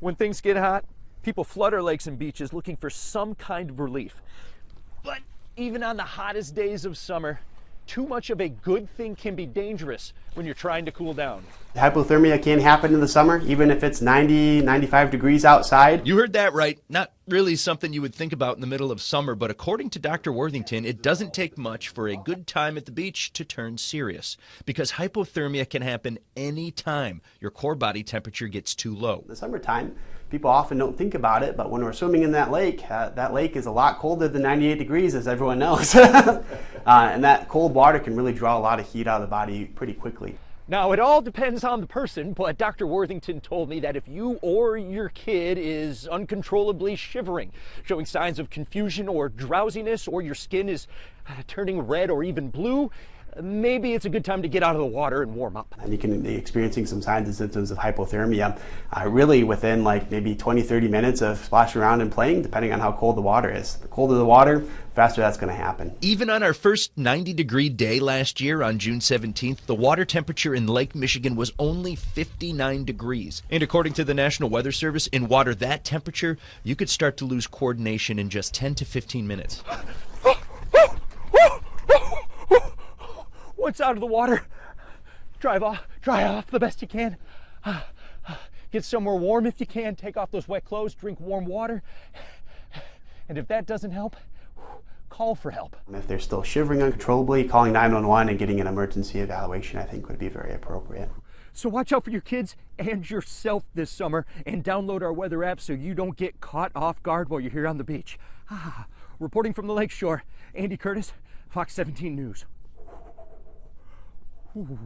When things get hot, people flood our lakes and beaches looking for some kind of relief. But even on the hottest days of summer, too much of a good thing can be dangerous when you're trying to cool down. Hypothermia can happen in the summer, even if it's 90, 95 degrees outside. You heard that right. Not really something you would think about in the middle of summer, but according to Dr. Worthington, it doesn't take much for a good time at the beach to turn serious, because hypothermia can happen any time your core body temperature gets too low. In the summertime, people often don't think about it, but when we're swimming in that lake is a lot colder than 98 degrees, as everyone knows. And that cold water can really draw a lot of heat out of the body pretty quickly. Now, it all depends on the person, but Dr. Worthington told me that if you or your kid is uncontrollably shivering, showing signs of confusion or drowsiness, or your skin is turning red or even blue, maybe it's a good time to get out of the water and warm up. And you can be experiencing some signs and symptoms of hypothermia really within like maybe 20-30 minutes of splashing around and playing, depending on how cold the water is. The colder the water, the faster that's going to happen. Even on our first 90-degree day last year on June 17th, the water temperature in Lake Michigan was only 59 degrees. And according to the National Weather Service, in water that temperature, you could start to lose coordination in just 10 to 15 minutes. Once out of the water, dry off the best you can. Get somewhere warm if you can. Take off those wet clothes, drink warm water. And if that doesn't help, call for help. If they're still shivering uncontrollably, calling 911 and getting an emergency evaluation, I think, would be very appropriate. So watch out for your kids and yourself this summer, and download our weather app so you don't get caught off guard while you're here on the beach. Reporting from the lakeshore, Andy Curtis, Fox 17 News. Ooh.